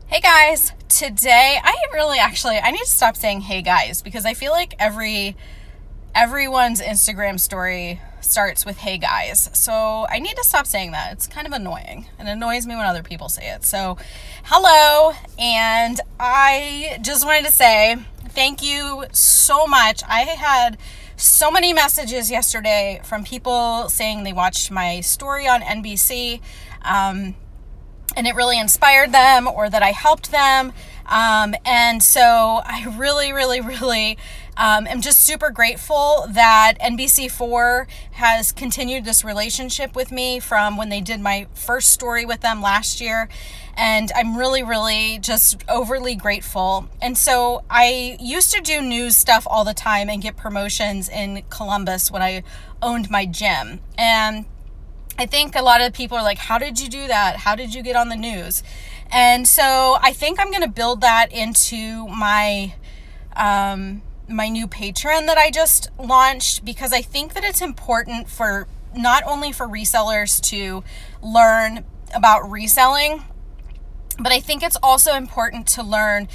Hey guys, today I need to stop saying hey guys because I feel like everyone's Instagram story starts with hey guys. So I need to stop saying that. It's kind of annoying. It annoys me when other people say it. So hello, and I just wanted to say thank you so much. I had so many messages yesterday from people saying they watched my story on NBC. And it really inspired them or that I helped them. And so I really am just super grateful that NBC4 has continued this relationship with me from when they did my first story with them last year. And I'm really just overly grateful. And so I used to do news stuff all the time and get promotions in Columbus when I owned my gym. And I think a lot of people are like, how did you do that? How did you get on the news? And so I think I'm going to build that into my new Patreon that I just launched, because I think that it's important for not only for resellers to learn about reselling, but I think it's also important to learn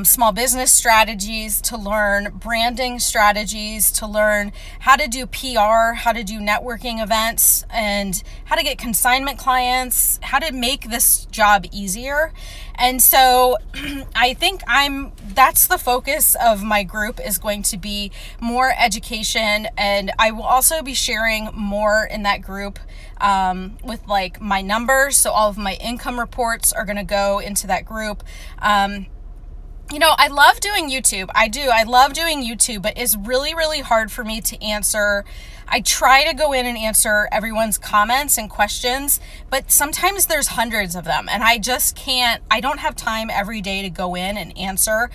small business strategies, to learn branding strategies, to learn how to do PR, how to do networking events, and how to get consignment clients, how to make this job easier. And so I think that's the focus of my group, is going to be more education. And I will also be sharing more in that group with like my numbers. So all of my income reports are going to go into that group. I love doing YouTube. I love doing YouTube, but it's really hard for me to answer. I try to go in and answer everyone's comments and questions, but sometimes there's hundreds of them, and I just can't. I don't have time every day to go in and answer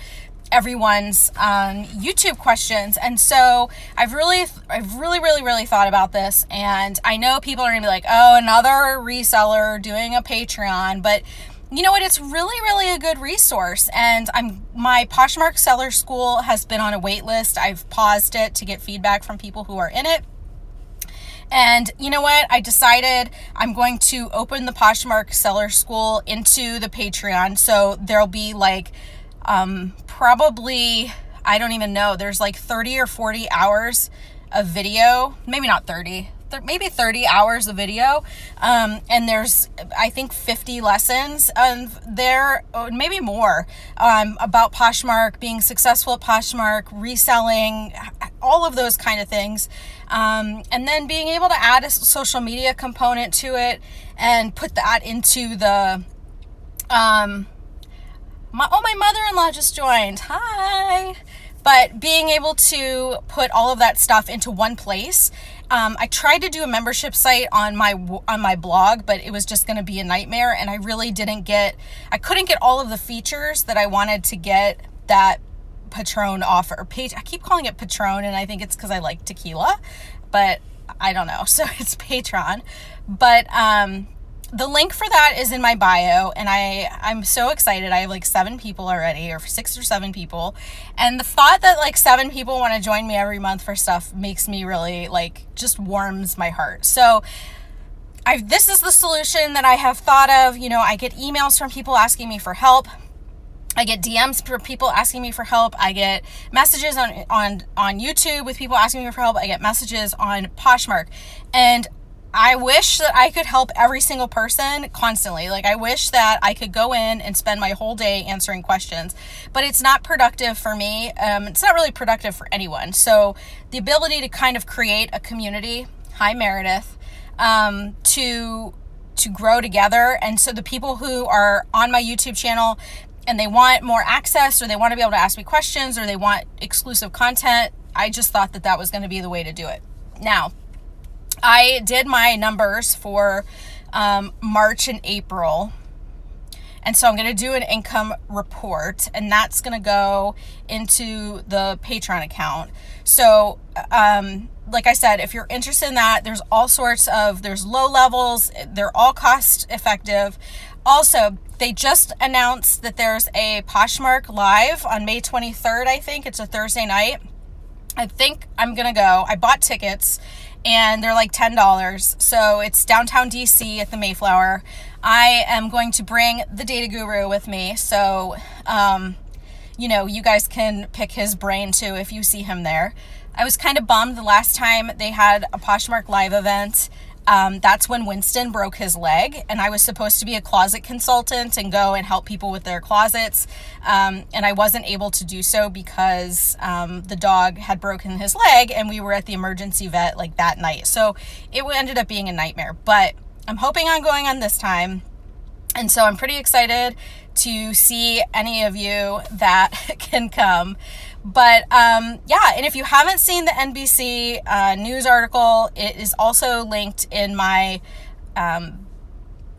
everyone's YouTube questions. And so I've really thought about this, and I know people are gonna be like, oh, another reseller doing a Patreon, but you know what? It's really a good resource. And my Poshmark Seller School has been on a wait list. I've paused it to get feedback from people who are in it. And you know what? I decided I'm going to open the Poshmark Seller School into the Patreon. So there'll be like probably, I don't even know, there's like 30 or 40 hours of video. Maybe not 30. Maybe 30 hours of video, and there's, I think, 50 lessons there, or maybe more, about Poshmark, being successful at Poshmark, reselling, all of those kind of things, and then being able to add a social media component to it and put that into the my mother-in-law just joined. Hi. But being able to put all of that stuff into one place. I tried to do a membership site on my blog, but it was just going to be a nightmare, and I couldn't get all of the features that I wanted to get that Patron offer. I keep calling it Patron, and I think it's because I like tequila, but I don't know. So it's Patron. But the link for that is in my bio, and I'm so excited. I have like 7 people already, or 6 or 7 people. And the thought that like 7 people want to join me every month for stuff makes me really, like, just warms my heart. So this is the solution that I have thought of. I get emails from people asking me for help. I get DMs from people asking me for help. I get messages on YouTube with people asking me for help. I get messages on Poshmark. And I wish that I could help every single person constantly. Like, I wish that I could go in and spend my whole day answering questions, but it's not productive for me. It's not really productive for anyone. So the ability to kind of create a community, hi Meredith, to grow together. And so the people who are on my YouTube channel and they want more access, or they want to be able to ask me questions, or they want exclusive content, I just thought that was going to be the way to do it. Now, I did my numbers for March and April, and so I'm going to do an income report, and that's going to go into the Patreon account. So like I said, if you're interested in that, there's low levels, they're all cost effective. Also, they just announced that there's a Poshmark Live on May 23rd, I think. It's a Thursday night. I think I'm going to go. I bought tickets, and they're like $10. So it's downtown DC at the Mayflower. I am going to bring the data guru with me. So, you guys can pick his brain too if you see him there. I was kind of bummed the last time they had a Poshmark live event. That's when Winston broke his leg, and I was supposed to be a closet consultant and go and help people with their closets. And I wasn't able to do so because the dog had broken his leg, and we were at the emergency vet like that night. So it ended up being a nightmare, but I'm hoping on going on this time. And so I'm pretty excited to see any of you that can come. But and if you haven't seen the NBC news article, it is also linked in my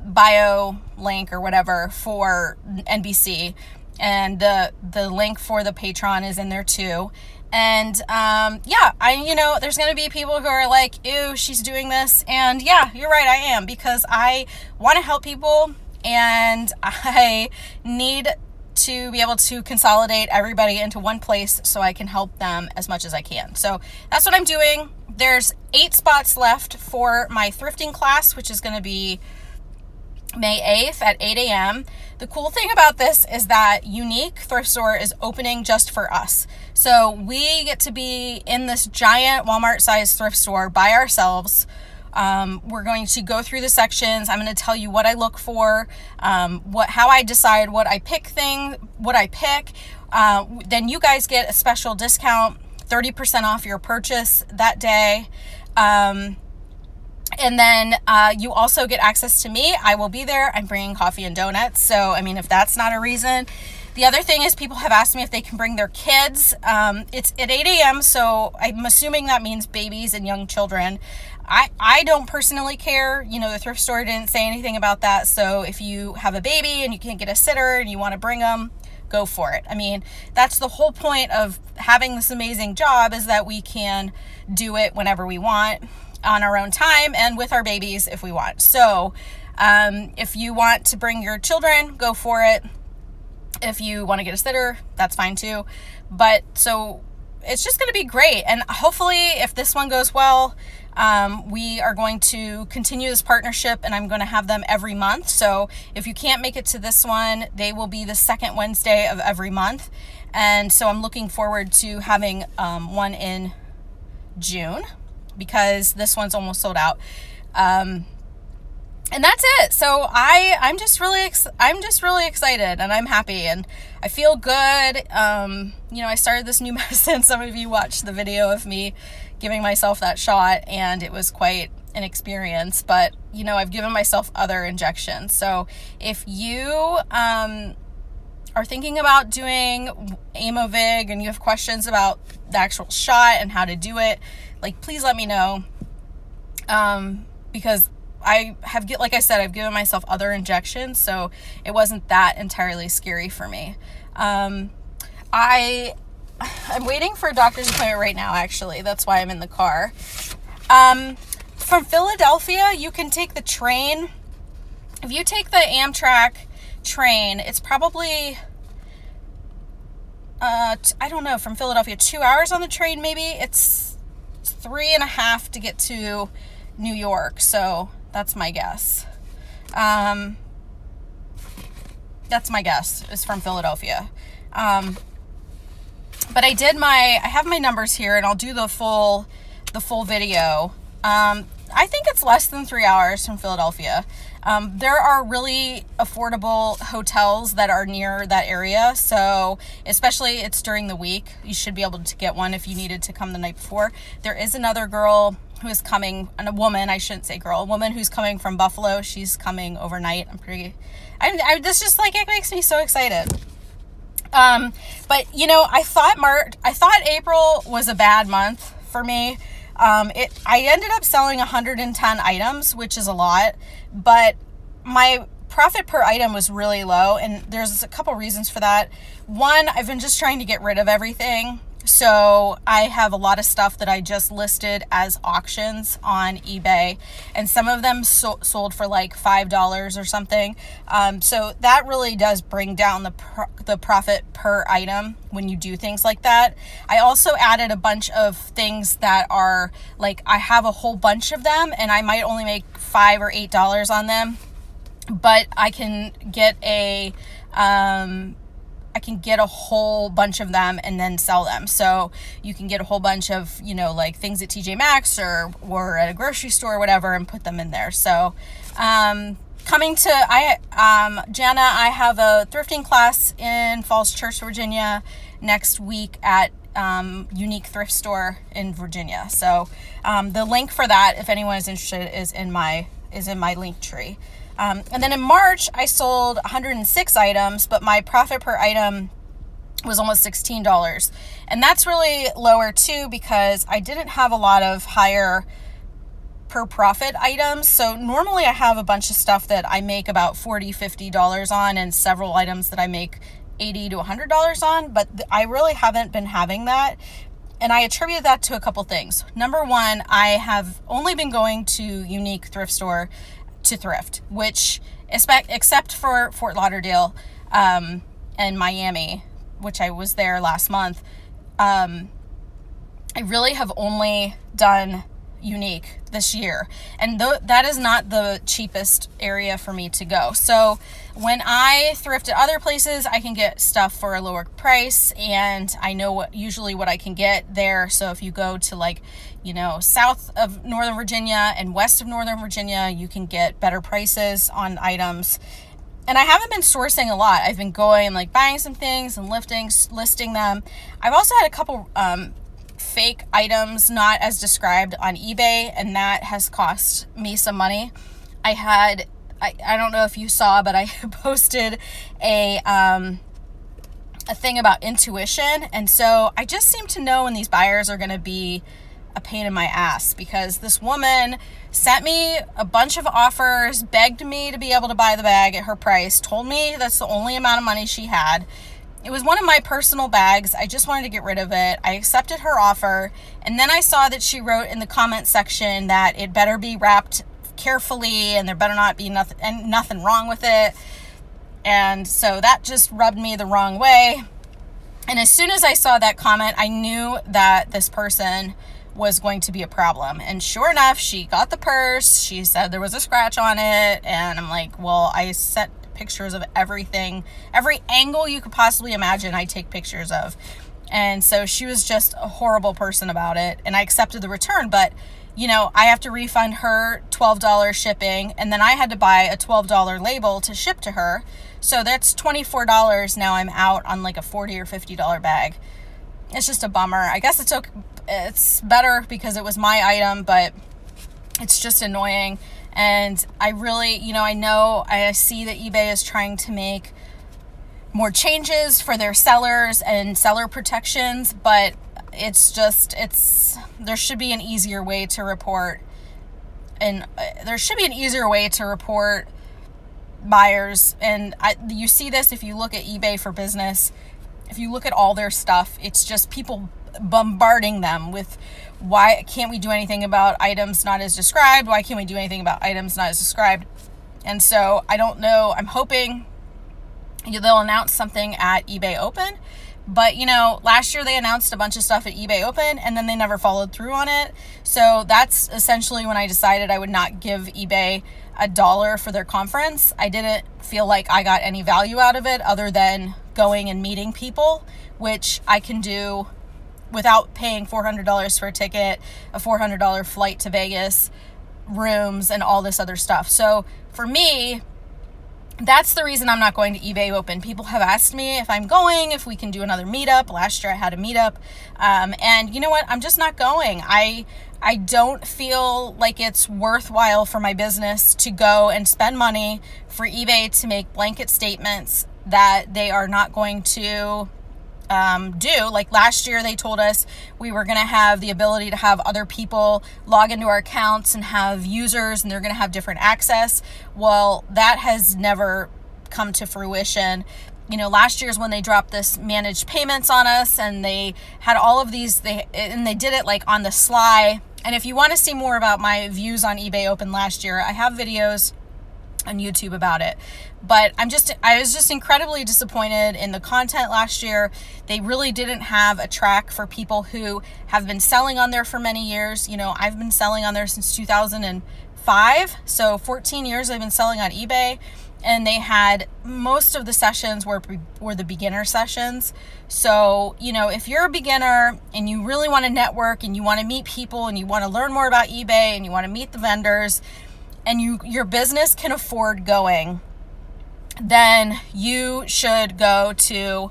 bio link or whatever for NBC, and the link for the Patreon is in there too. And there's going to be people who are like, ew, she's doing this. And yeah, you're right, I am, because I want to help people, and I need to be able to consolidate everybody into one place so I can help them as much as I can. So that's what I'm doing. There's 8 spots left for my thrifting class, which is going to be May 8th at 8 a.m. The cool thing about this is that Unique Thrift Store is opening just for us. So we get to be in this giant Walmart-sized thrift store by ourselves. We're going to go through the sections. I'm going to tell you what I look for, how I decide what I pick. Then you guys get a special discount, 30% off your purchase that day. And then you also get access to me. I will be there. I'm bringing coffee and donuts. So, if that's not a reason. The other thing is, people have asked me if they can bring their kids. It's at 8 a.m., so I'm assuming that means babies and young children. I don't personally care. The thrift store didn't say anything about that. So if you have a baby and you can't get a sitter and you want to bring them, go for it. That's the whole point of having this amazing job, is that we can do it whenever we want on our own time and with our babies if we want. So if you want to bring your children, go for it. If you want to get a sitter, that's fine too. But so it's just going to be great. And hopefully, if this one goes well, we are going to continue this partnership, and I'm going to have them every month. So if you can't make it to this one, they will be the second Wednesday of every month. And so I'm looking forward to having one in June, because this one's almost sold out. And that's it. So I'm just really excited, and I'm happy, and I feel good. I started this new medicine. Some of you watched the video of me giving myself that shot, and it was quite an experience, but I've given myself other injections. So if you are thinking about doing Aimovig and you have questions about the actual shot and how to do it, please let me know. Because like I said, I've given myself other injections, so it wasn't that entirely scary for me. I'm waiting for a doctor's appointment right now, actually. That's why I'm in the car. From Philadelphia, you can take the train. If you take the Amtrak train, it's probably, I don't know, from Philadelphia, 2 hours on the train, maybe. It's 3.5 to get to New York, so that's my guess. That's my guess, is from Philadelphia. But I have my numbers here, and I'll do the full video. I think it's less than 3 hours from Philadelphia. There are really affordable hotels that are near that area, so especially it's during the week, you should be able to get one if you needed to come the night before. There is another girl who is coming, and a woman, I shouldn't say girl, a woman who's coming from Buffalo. She's coming overnight. This just it makes me so excited. But I thought April was a bad month for me. I ended up selling 110 items, which is a lot, but my profit per item was really low, and there's a couple reasons for that. One, I've been just trying to get rid of everything, So I have a lot of stuff that I just listed as auctions on eBay, and some of them sold for like $5 or something. So that really does bring down the profit per item when you do things like that. I also added a bunch of things that are like, I have a whole bunch of them and I might only make $5 or $8 on them, but I can get a whole bunch of them and then sell them. So you can get a whole bunch of, like things at TJ Maxx or at a grocery store or whatever, and put them in there. So, Jana, I have a thrifting class in Falls Church, Virginia next week at Unique Thrift Store in Virginia. So, the link for that, if anyone is interested, is in my link tree. And then in March, I sold 106 items, but my profit per item was almost $16. And that's really lower too, because I didn't have a lot of higher per profit items. So normally I have a bunch of stuff that I make about $40, $50 on, and several items that I make $80 to $100 on, but I really haven't been having that. And I attribute that to a couple things. Number one, I have only been going to Unique Thrift Store to thrift, which, except for Fort Lauderdale and Miami, which I was there last month, I really have only done Unique this year, and that is not the cheapest area for me to go. So when I thrift at other places, I can get stuff for a lower price, and I know usually what I can get there. So if you go to south of Northern Virginia and west of Northern Virginia, you can get better prices on items. And I haven't been sourcing a lot. I've been going buying some things and listing them. I've also had a couple fake items not as described on eBay, and that has cost me some money. I don't know if you saw, but I posted a thing about intuition, and so I just seem to know when these buyers are going to be a pain in my ass, because this woman sent me a bunch of offers, begged me to be able to buy the bag at her price, told me that's the only amount of money she had. It was one of my personal bags. I just wanted to get rid of it. I accepted her offer, and then I saw that she wrote in the comment section that it better be wrapped carefully and there better not be nothing wrong with it. And so that just rubbed me the wrong way. And as soon as I saw that comment, I knew that this person was going to be a problem. And sure enough, she got the purse. She said there was a scratch on it. And I'm like, well, I sent pictures of everything, every angle you could possibly imagine, I take pictures of. And so she was just a horrible person about it. And I accepted the return, but I have to refund her $12 shipping, and then I had to buy a $12 label to ship to her. So that's $24. Now I'm out on a $40 or $50 bag. It's just a bummer. I guess it's better because it was my item, but it's just annoying. And I really, I see that eBay is trying to make more changes for their sellers and seller protections, but there should be an easier way to report, and there should be an easier way to report buyers. And you see this if you look at eBay for Business. If you look at all their stuff, it's just people bombarding them with, why can't we do anything about items not as described? Why can't we do anything about items not as described? And so I don't know. I'm hoping they'll announce something at eBay Open. But, last year they announced a bunch of stuff at eBay Open, and then they never followed through on it. So that's essentially when I decided I would not give eBay $1 for their conference. I didn't feel like I got any value out of it other than going and meeting people, which I can do without paying $400 for a ticket, a $400 flight to Vegas, rooms, and all this other stuff. So for me, that's the reason I'm not going to eBay Open. People have asked me if I'm going, if we can do another meetup. Last year I had a meetup. And you know what? I'm just not going. I don't feel like it's worthwhile for my business to go and spend money for eBay to make blanket statements that they are not going to do. Like last year they told us we were going to have the ability to have other people log into our accounts and have users, and they're going to have different access. Well, that has never come to fruition. last year's when they dropped this managed payments on us, and they had all of these, they did it like on the sly. And if you want to see more about my views on eBay Open last year, I have videos on YouTube about it. But I was just incredibly disappointed in the content last year. They really didn't have a track for people who have been selling on there for many years. I've been selling on there since 2005. So 14 years I've been selling on eBay. And they had most of the sessions were the beginner sessions. So, if you're a beginner and you really want to network and you want to meet people and you want to learn more about eBay and you want to meet the vendors and your business can afford going, then you should go to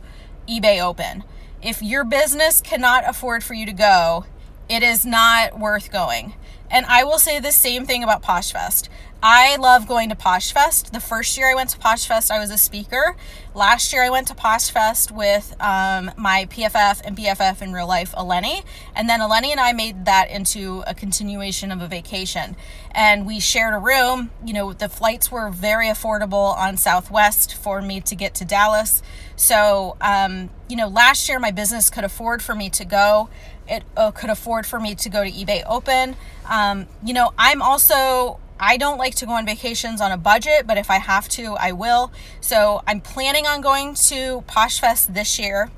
eBay Open. If your business cannot afford for you to go, it is not worth going. And I will say the same thing about Posh Fest. I love going to Posh Fest. The first year I went to Posh Fest, I was a speaker. Last year I went to Posh Fest with my PFF and BFF in real life, Eleni. And then Eleni and I made that into a continuation of a vacation. And we shared a room. The flights were very affordable on Southwest for me to get to Dallas. So, last year my business could afford for me to go. It could afford for me to go to eBay Open. I don't like to go on vacations on a budget, but if I have to, I will. So I'm planning on going to Posh Fest this year.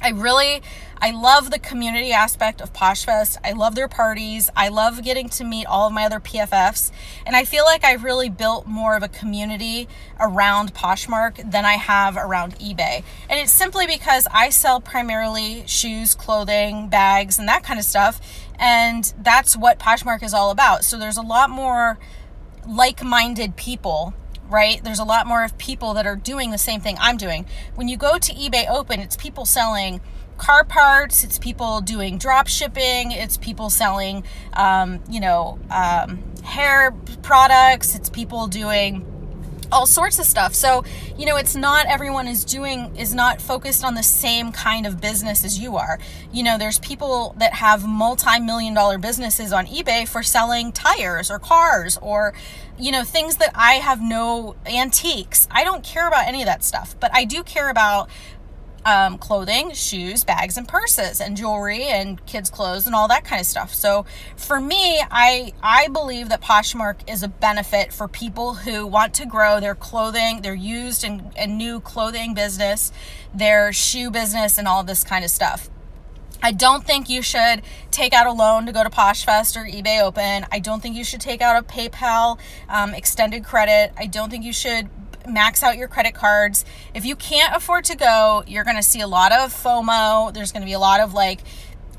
I love the community aspect of Posh Fest. I love their parties. I love getting to meet all of my other PFFs. And I feel like I've really built more of a community around Poshmark than I have around eBay. And it's simply because I sell primarily shoes, clothing, bags, and that kind of stuff. And that's what Poshmark is all about. So there's a lot more like-minded people, right? There's a lot more of people that are doing the same thing I'm doing. When you go to eBay Open, it's people selling car parts, it's people doing drop shipping, it's people selling, hair products, it's people doing all sorts of stuff. So, it's not everyone is not focused on the same kind of business as you are. There's people that have multi-million-dollar businesses on eBay for selling tires or cars or, things that I have no antiques. I don't care about any of that stuff, but I do care about clothing, shoes, bags, and purses, and jewelry, and kids' clothes, and all that kind of stuff. So for me, I believe that Poshmark is a benefit for people who want to grow their clothing, their used and new clothing business, their shoe business, and all this kind of stuff. I don't think you should take out a loan to go to Posh Fest or eBay Open. I don't think you should take out a PayPal extended credit. I don't think you should max out your credit cards. If you can't afford to go, you're going to see a lot of FOMO. There's going to be a lot of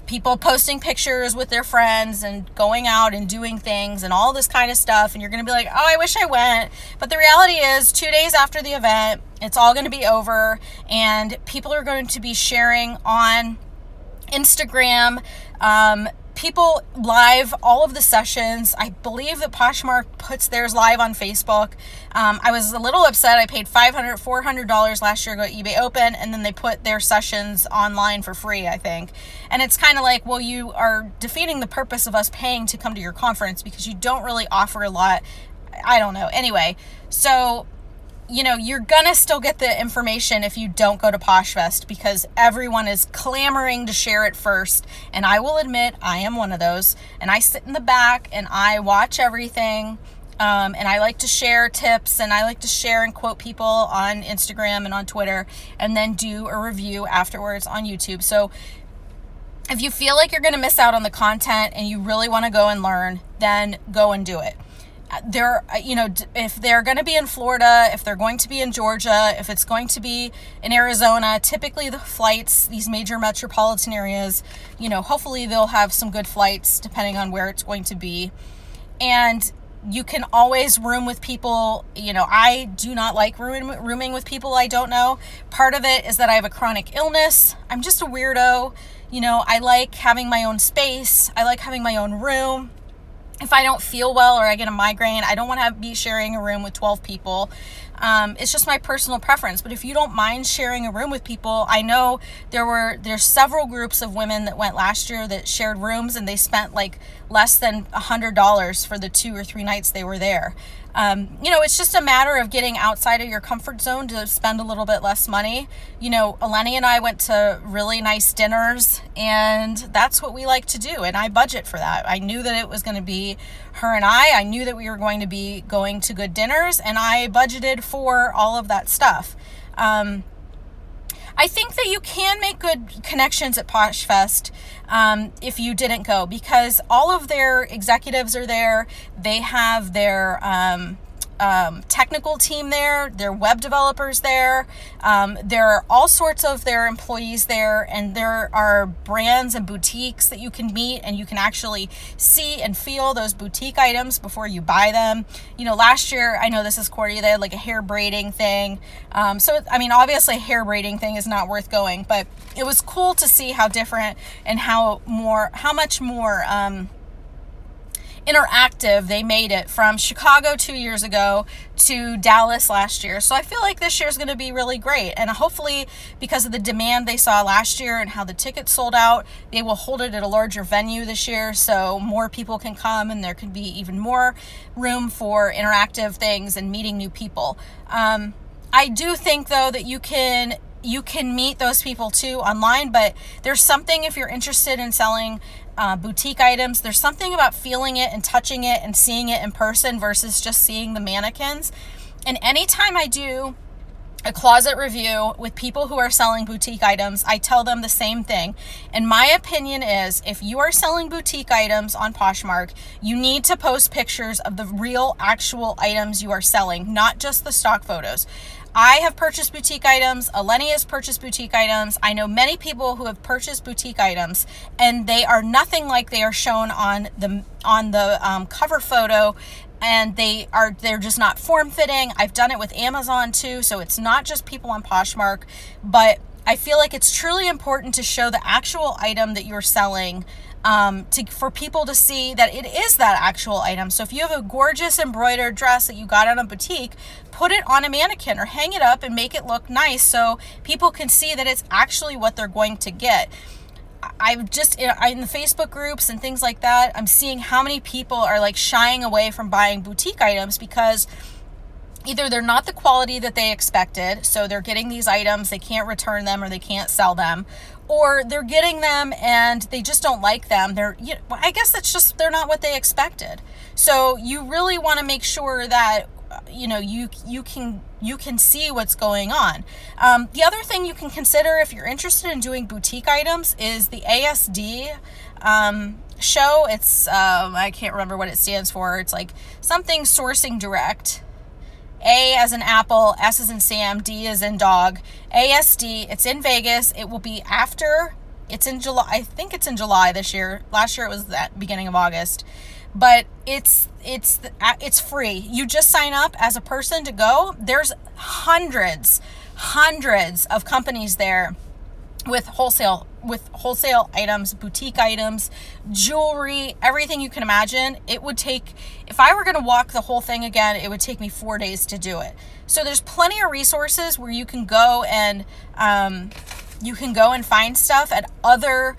people posting pictures with their friends and going out and doing things and all this kind of stuff. And you're going to be like, oh, I wish I went. But the reality is 2 days after the event, it's all going to be over and people are going to be sharing on Instagram, people live all of the sessions. I believe that Poshmark puts theirs live on Facebook. I was a little upset. I paid $400 last year to go to eBay Open, and then they put their sessions online for free, I think. And it's kind of like, well, you are defeating the purpose of us paying to come to your conference because you don't really offer a lot. I don't know. Anyway, so you're gonna still get the information if you don't go to Posh Fest because everyone is clamoring to share it first. And I will admit, I am one of those. And I sit in the back and I watch everything. And I like to share tips and I like to share and quote people on Instagram and on Twitter and then do a review afterwards on YouTube. So if you feel like you're gonna miss out on the content and you really wanna go and learn, then go and do it. If they're going to be in Florida, if they're going to be in Georgia, if it's going to be in Arizona, typically the flights, these major metropolitan areas, hopefully they'll have some good flights depending on where it's going to be. And you can always room with people. I do not like rooming with people I don't know. Part of it is that I have a chronic illness. I'm just a weirdo. I like having my own space. I like having my own room. If I don't feel well or I get a migraine, I don't want to be sharing a room with 12 people. It's just my personal preference. But if you don't mind sharing a room with people, I know there's several groups of women that went last year that shared rooms and they spent less than $100 for the 2 or 3 nights they were there. It's just a matter of getting outside of your comfort zone to spend a little bit less money. Eleni and I went to really nice dinners, and that's what we like to do. And I budget for that. I knew that it was going to be her and I knew that we were going to be going to good dinners, and I budgeted for all of that stuff. I think that you can make good connections at Posh Fest if you didn't go, because all of their executives are there. They have their technical team there, their web developers there. There are all sorts of their employees there, and there are brands and boutiques that you can meet, and you can actually see and feel those boutique items before you buy them. Last year, I know this is corny, they had like a hair braiding thing. Obviously a hair braiding thing is not worth going, but it was cool to see how different and how much more interactive they made it from Chicago 2 years ago to Dallas last year. So I feel like this year is going to be really great, and hopefully because of the demand they saw last year and how the tickets sold out, they will hold it at a larger venue this year so more people can come and there can be even more room for interactive things and meeting new people. I do think though that you can meet those people too online, but there's something, if you're interested in selling boutique items, there's something about feeling it and touching it and seeing it in person versus just seeing the mannequins. And anytime I do a closet review with people who are selling boutique items, I tell them the same thing. And my opinion is, if you are selling boutique items on Poshmark, you need to post pictures of the real actual items you are selling, not just the stock photos. I have purchased boutique items. Eleni has purchased boutique items. I know many people who have purchased boutique items, and they are nothing like they are shown on the cover photo, and they're just not form-fitting. I've done it with Amazon too, so it's not just people on Poshmark, but I feel like it's truly important to show the actual item that you're selling, for people to see that it is that actual item. So if you have a gorgeous embroidered dress that you got at a boutique, put it on a mannequin or hang it up and make it look nice so people can see that it's actually what they're going to get. I've just, in the Facebook groups and things like that, I'm seeing how many people are like shying away from buying boutique items because either they're not the quality that they expected, so they're getting these items, they can't return them or they can't sell them, or they're getting them and they just don't like them. I guess it's just, they're not what they expected. So you really want to make sure that you can see what's going on. The other thing you can consider if you're interested in doing boutique items is the ASD show. It's I can't remember what it stands for. It's like something sourcing direct. A as in apple, S as in Sam, D as in dog. ASD, it's in Vegas. It will be it's in July. I think it's in July this year. Last year it was that beginning of August. But it's free. You just sign up as a person to go. There's hundreds of companies there with wholesale items, boutique items, jewelry, everything you can imagine. It would take, if I were going to walk the whole thing again, it would take me 4 days to do it. So there's plenty of resources where you can go and find stuff at other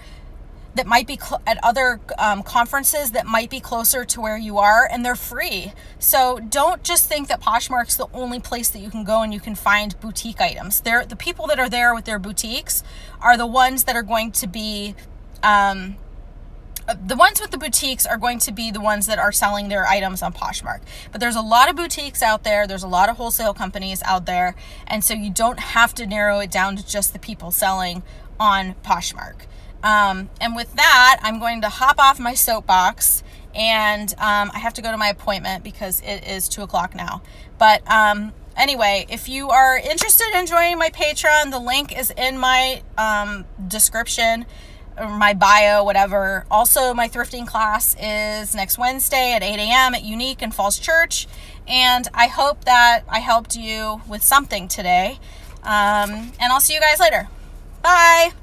conferences that might be closer to where you are, and they're free. So don't just think that Poshmark's the only place that you can go and you can find boutique items. The people that are there with their boutiques are the ones that are going to be the ones with the boutiques are going to be the ones that are selling their items on Poshmark. But there's a lot of boutiques out there. There's a lot of wholesale companies out there. And so you don't have to narrow it down to just the people selling on Poshmark. And with that, I'm going to hop off my soapbox, and I have to go to my appointment because it is 2:00 now. But anyway, if you are interested in joining my Patreon, the link is in my description, or my bio, whatever. Also, my thrifting class is next Wednesday at 8 a.m. at Unique in Falls Church, and I hope that I helped you with something today. And I'll see you guys later. Bye!